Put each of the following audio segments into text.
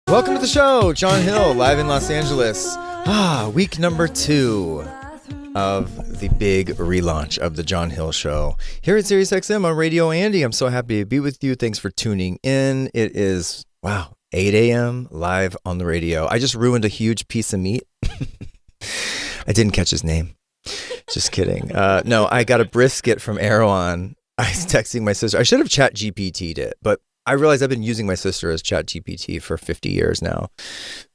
Welcome to the show, John Hill, live in Los Angeles. Week number 2 of the big relaunch of the John Hill Show here at SiriusXM on RadioAndy. I'm so happy to be with you. Thanks for tuning in. It is, 8 a.m. live on the radio. I just ruined a huge piece of meat. I didn't catch his name. Just kidding. No, I got a brisket from Erewhon. I was texting my sister. I should have chat GPT'd it, but I realized I've been using my sister as chat GPT for 50 years now.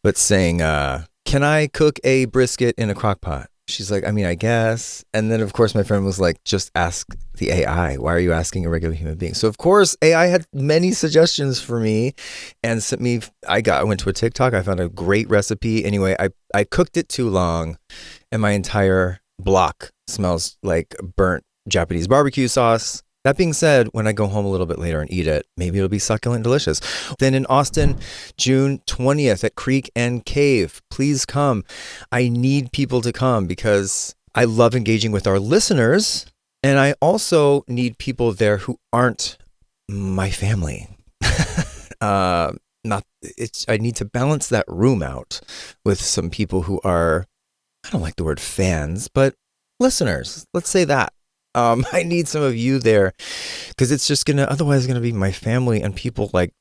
But saying, can I cook a brisket in a crock pot? She's like, I guess. And then, of course, my friend was like, just ask the AI. Why are you asking a regular human being? So, of course, AI had many suggestions for me and sent me. I went to a TikTok. I found a great recipe. Anyway, I cooked it too long and my entire block smells like burnt Japanese barbecue sauce. That being said, when I go home a little bit later and eat it, maybe it'll be succulent and delicious. Then in Austin, June 20th at Creek and Cave, please come. I need people to come because I love engaging with our listeners. And I also need people there who aren't my family. I need to balance that room out with some people who are, I don't like the word fans, but listeners. Let's say that. I need some of you there because it's just otherwise going to be my family and people like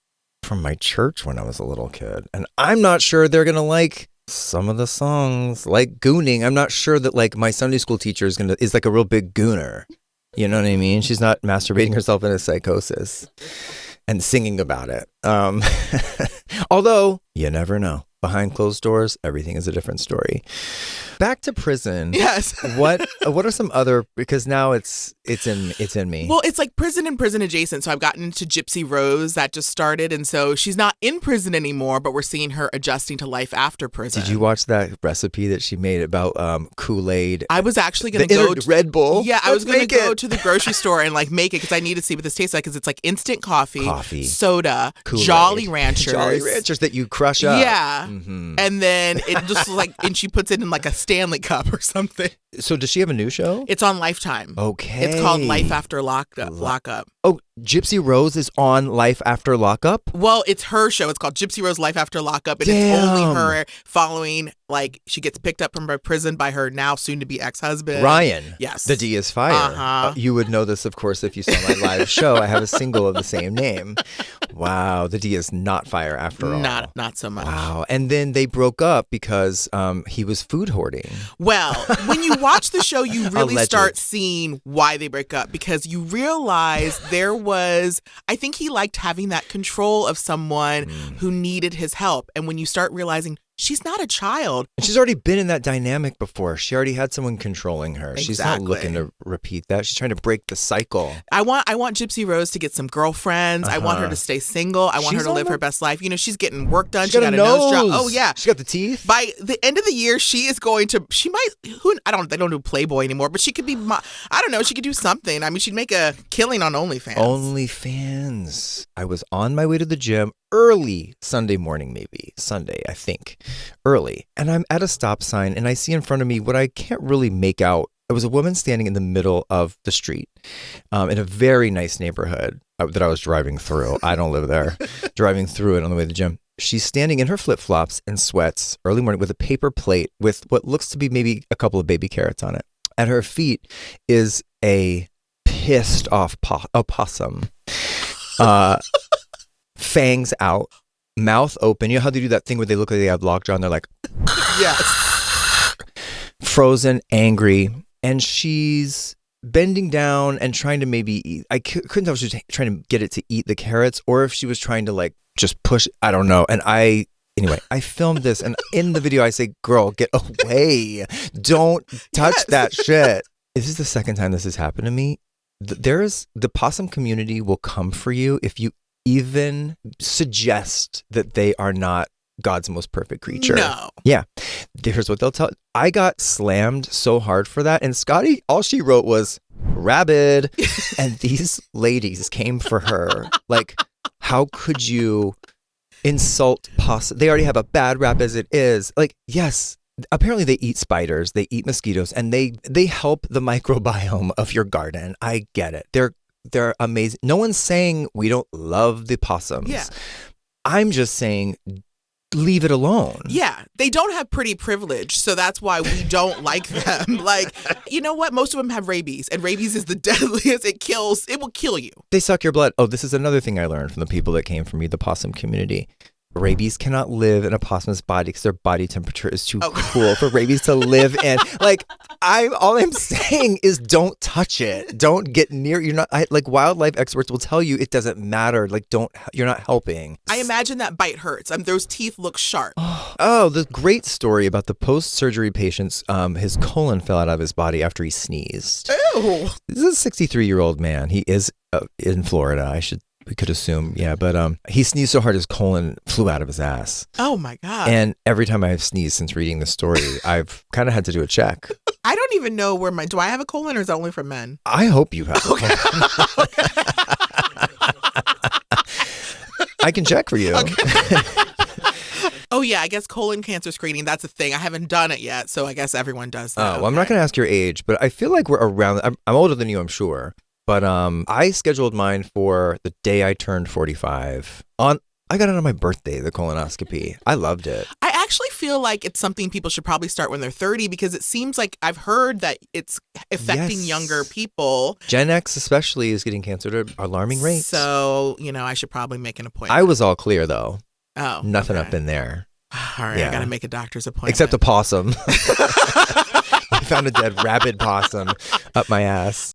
from my church when I was a little kid. And I'm not sure they're going to like some of the songs like gooning. I'm not sure that like my Sunday school teacher is like a real big gooner. You know what I mean? She's not masturbating herself in a psychosis and singing about it. Although you never know. Behind closed doors, everything is a different story. Back to prison. Yes. What are some other, because now it's in me. Well, it's like prison and prison adjacent. So I've gotten into Gypsy Rose that just started. And so she's not in prison anymore, but we're seeing her adjusting to life after prison. Did you watch that recipe that she made about Kool-Aid? I was actually going to go to Red Bull. Yeah, I was going to go to the grocery store and like make it because I need to see what this tastes like because it's like instant coffee, soda, Kool-Aid. Jolly Ranchers. Jolly Ranchers that you crush up. Yeah. Mm-hmm. And then it just like, and she puts it in like a Stanley cup or something. So does she have a new show? It's on Lifetime. Okay. It's called Life After Lockup. Oh, Gypsy Rose is on Life After Lockup? Well, it's her show. It's called Gypsy Rose Life After Lockup. And Damn. It's only her following, like, she gets picked up from her prison by her now soon-to-be ex-husband. Ryan. Yes. The D is fire. Uh-huh. You would know this, of course, if you saw my live show. I have a single of the same name. Wow. The D is not fire after all. Not so much. Wow. And then they broke up because he was food hoarding. Well, when you watch the show, you really Alleged. start seeing why they break up because you realize there was, I think he liked having that control of someone who needed his help. And when you start realizing she's not a child. And she's already been in that dynamic before. She already had someone controlling her. Exactly. She's not looking to repeat that. She's trying to break the cycle. I want Gypsy Rose to get some girlfriends. I want her to stay single. I want her to live her best life. You know, she's getting work done. She got a nose job. Oh, yeah. She got the teeth. By the end of the year, she they don't do Playboy anymore, but she could be, I don't know, she could do something. I mean, she'd make a killing on OnlyFans. OnlyFans. I was on my way to the gym early Sunday morning, I think, early. And I'm at a stop sign and I see in front of me what I can't really make out. It was a woman standing in the middle of the street in a very nice neighborhood that I was driving through. I don't live there. Driving through it on the way to the gym. She's standing in her flip-flops and sweats early morning with a paper plate with what looks to be maybe a couple of baby carrots on it. At her feet is a pissed off possum. Fangs out, mouth open. You know how they do that thing where they look like they have lockjaw and they're like, yes, frozen, angry. And she's bending down and trying to maybe eat. I couldn't tell if she was trying to get it to eat the carrots or if she was trying to like just push. I don't know. And anyway, I filmed this and in the video I say, girl, get away. Don't touch that shit. This is the second time this has happened to me. The possum community will come for you if you even suggest that they are not God's most perfect creature. No. Yeah. Here's what they'll tell. I got slammed so hard for that. And Scotty, all she wrote was rabid. And these ladies came for her. Like, how could you insult possum? They already have a bad rap as it is. Like, yes. Apparently they eat spiders, they eat mosquitoes, and they help the microbiome of your garden. I get it. They're amazing. No one's saying we don't love the possums. Yeah. I'm just saying leave it alone. Yeah, they don't have pretty privilege, so that's why we don't like them. Like, you know what? Most of them have rabies, and rabies is the deadliest. It will kill you. They suck your blood. Oh, this is another thing I learned from the people that came from the possum community. Rabies cannot live in a possum's body because their body temperature is too cool for rabies to live in. Like, all I'm saying is don't touch it. Don't get near. Like wildlife experts will tell you it doesn't matter. Like, you're not helping. I imagine that bite hurts. Those teeth look sharp. Oh, the great story about the post-surgery patient's, his colon fell out of his body after he sneezed. Ew. This is a 63-year-old man. He is in Florida. We could assume, yeah, but he sneezed so hard his colon flew out of his ass. Oh my God. And every time I've sneezed since reading the story, I've kind of had to do a check. I don't even know do I have a colon or is that only for men? I hope you have a colon. I can check for you. Okay. Oh yeah, I guess colon cancer screening, that's a thing. I haven't done it yet, so I guess everyone does that. Oh, well, I'm not going to ask your age, but I feel like we're around, I'm older than you, I'm sure. But I scheduled mine for the day I turned 45. I got it on my birthday, the colonoscopy. I loved it. I actually feel like it's something people should probably start when they're 30 because it seems like I've heard that it's affecting younger people. Gen X especially is getting cancer at alarming rates. So, I should probably make an appointment. I was all clear, though. Oh. Nothing up in there. All right, I got to make a doctor's appointment. Except a possum. I found a dead rabid possum up my ass.